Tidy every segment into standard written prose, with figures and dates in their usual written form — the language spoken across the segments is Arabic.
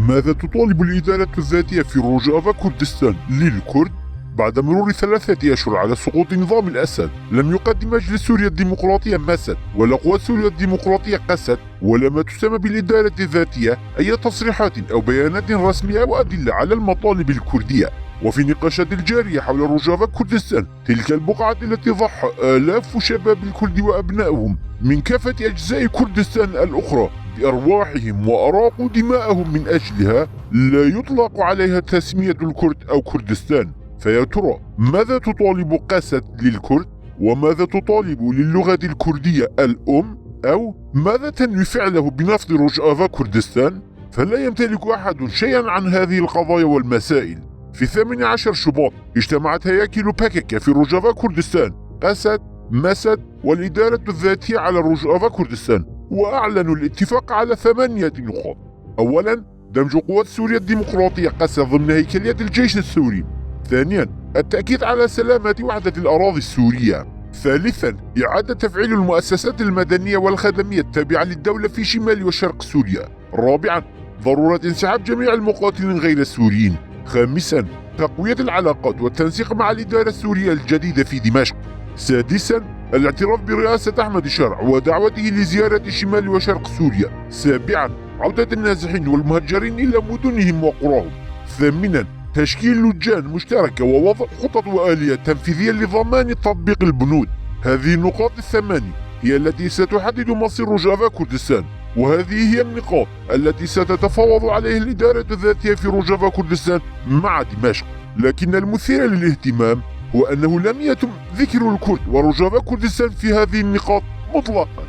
ماذا تطالب الإدارة الذاتية في روجافا كردستان للكرد؟ بعد مرور 3 أشهر على سقوط نظام الأسد، لم يقدم مجلس سوريا الديمقراطية مسد، ولا قوات سوريا الديمقراطية قسد، ولا ما تسمى بالإدارة الذاتية أي تصريحات أو بيانات رسمية وأدلة على المطالب الكردية. وفي النقاشات الجارية حول روجافا كردستان، تلك البقعة التي ضحى آلاف شباب الكرد وأبنائهم من كافة أجزاء كردستان الأخرى بأرواحهم وأراقوا دماءهم من أجلها، لا يطلق عليها تسمية الكرد أو كردستان. فيا ترى ماذا تطالب قسد للكرد؟ وماذا تطالب للغة الكردية الأم؟ أو ماذا تنوي فعله بنفض روجافا كردستان؟ فلا يمتلك أحد شيئا عن هذه القضايا والمسائل. في 18 شباط اجتمعت هياكل باكيكا في روجافا كردستان، قسد، مسد والإدارة الذاتية على روجافا كردستان، وأعلنوا الاتفاق على 8 نقاط. أولا، دمج قوات سوريا الديمقراطية قسد ضمن هيكلية الجيش السوري. ثانيا، التأكيد على سلامة وحدة الأراضي السورية. ثالثا، إعادة تفعيل المؤسسات المدنية والخدمية التابعة للدولة في شمال وشرق سوريا. رابعا، ضرورة انسحاب جميع المقاتلين غير السوريين. خامسا، تقوية العلاقات والتنسيق مع الإدارة السورية الجديدة في دمشق. سادسا، الاعتراف برئاسة أحمد شرع ودعوته لزيارة شمال وشرق سوريا. سابعا، عودة النازحين والمهجرين إلى مدنهم وقراهم. ثامنا، تشكيل لجان مشتركة ووضع خطط وآليات تنفيذية لضمان تطبيق البنود. هذه النقاط الثمانية هي التي ستحدد مصير روجافا كردستان، وهذه هي النقاط التي ستتفاوض عليها الإدارة الذاتية في روجافا كردستان مع دمشق. لكن المثير للاهتمام هو أنه لم يتم ذكر الكرد وروجافا كردستان في هذه النقاط مطلقا،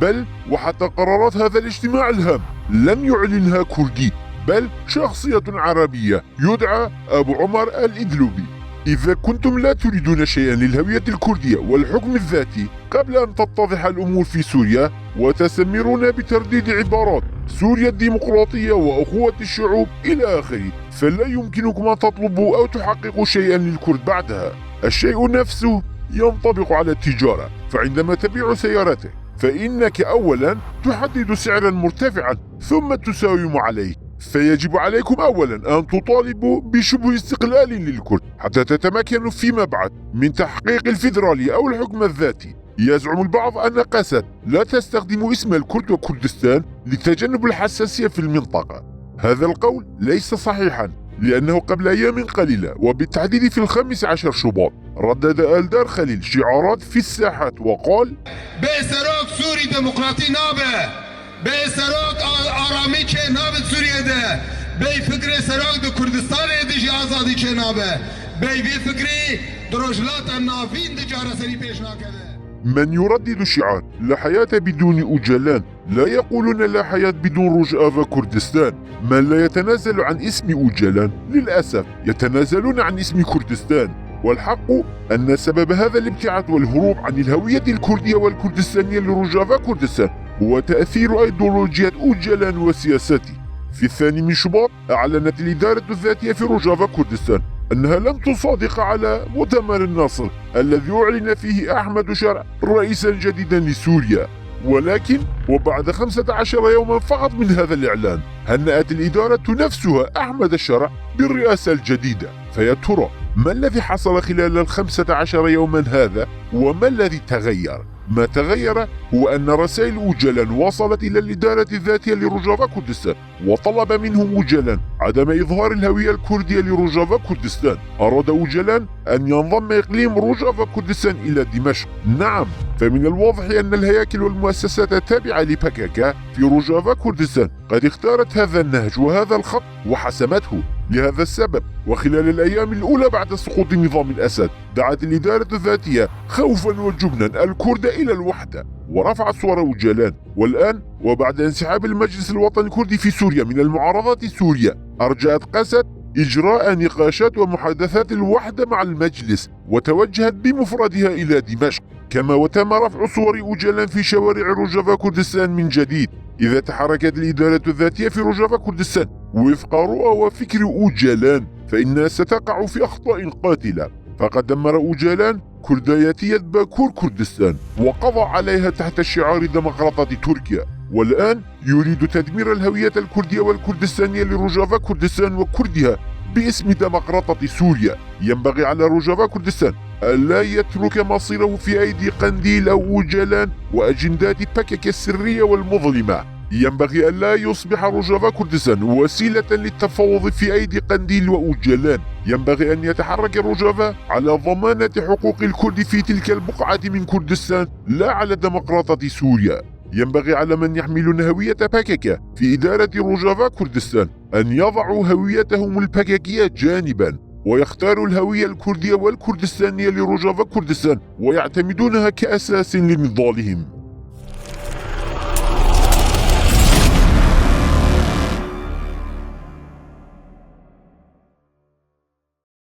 بل وحتى قرارات هذا الاجتماع الهام لم يعلنها كردي، بل شخصية عربية يدعى أبو عمر الإدلوبي. إذا كنتم لا تريدون شيئا للهوية الكردية والحكم الذاتي قبل أن تتضح الأمور في سوريا، وتستمرون بترديد عبارات سوريا الديمقراطية وأخوة الشعوب إلى آخره، فلا يمكنكم أن تطلبوا أو تحققوا شيئا للكرد بعدها. الشيء نفسه ينطبق على التجارة، فعندما تبيع سيارتك فإنك أولا تحدد سعرا مرتفعا ثم تساوم عليه، فيجب عليكم أولا أن تطالبوا بشبه استقلال للكرد حتى تتمكنوا فيما بعد من تحقيق الفيدرالية أو الحكم الذاتي. يزعم البعض أن قسد لا تستخدم اسم الكرد وكردستان لتجنب الحساسية في المنطقة. هذا القول ليس صحيحا، لأنه قبل أيام قليلة وبالتحديد في 15 شباط ردد آلدار خليل شعارات في الساحات وقال: بسراك سوري ديمقراطي نابه، بسراك آرامی که نابه سوریه ده، بی فکر سراک ده کردستان دیجی آزادی که نابه، بی فکری دروجلات النافین دجاره سری پیش ناکده. من يردد شعار لا حياة بدون أجلان لا يقولون لا حياة بدون روجافا كردستان. من لا يتنازل عن اسم أجلان للأسف يتنازلون عن اسم كردستان. والحق أن سبب هذا الابتعاد والهروب عن الهوية الكردية والكردستانية لروجافا كردستان هو تأثير أيديولوجية أجلان وسياسته. في 2 شباط أعلنت الإدارة الذاتية في روجافا كردستان أنها لم تصادق على مؤتمر النصر الذي أعلن فيه أحمد شرع رئيسا جديدا لسوريا. ولكن وبعد 15 يوما فقط من هذا الإعلان هنأت الإدارة نفسها أحمد الشرع بالرئاسة الجديدة. فيا ترى ما الذي حصل خلال 15 يوما هذا، وما الذي تغير؟ ما تغير هو أن رسائل أجلان وصلت إلى الإدارة الذاتية لروجافا كردستان وطلب منهم أجلان عدم إظهار الهوية الكردية لروجافا كردستان. أراد أجلان أن ينضم إقليم روجافا كردستان إلى دمشق. نعم، فمن الواضح أن الهياكل والمؤسسات التابعة لباكاكا في روجافا كردستان قد اختارت هذا النهج وهذا الخط وحسمته. لهذا السبب وخلال الأيام الأولى بعد سقوط نظام الأسد دعت الإدارة الذاتية خوفا وجبنا الكرد إلى الوحدة ورفعت صور أجلان. والآن وبعد انسحاب المجلس الوطني الكردي في سوريا من المعارضات سوريا، أرجأت قسد إجراء نقاشات ومحادثات الوحدة مع المجلس وتوجهت بمفردها إلى دمشق. كما وتم رفع صور أجلان في شوارع روجافا كردستان من جديد. إذا تحركت الإدارة الذاتية في روجافا كردستان وفق رؤى وفكر أجلان فإنها ستقع في أخطاء قاتلة. فقد دمر أجلان كردياتية باكور كردستان وقضى عليها تحت شعار ديمقراطية تركيا. والآن يريد تدمير الهوية الكردية والكردستانية لروجافا كردستان وكردها باسم ديمقراطة سوريا. ينبغي على روجافا كردستان ألا يترك مصيره في أيدي قنديل أو أوجلان وأجندات باكك السرية والمظلمة. ينبغي ألا يصبح روجافا كردستان وسيلة للتفاوض في أيدي قنديل وأوجلان. ينبغي أن يتحرك روجافا على ضمانة حقوق الكرد في تلك البقعة من كردستان، لا على ديمقراطة سوريا. ينبغي على من يحملون هوية باككة في إدارة روجافا كردستان أن يضعوا هويتهم الباككية جانبا ويختاروا الهوية الكردية والكردستانية لروجافا كردستان ويعتمدونها كأساس لنضالهم.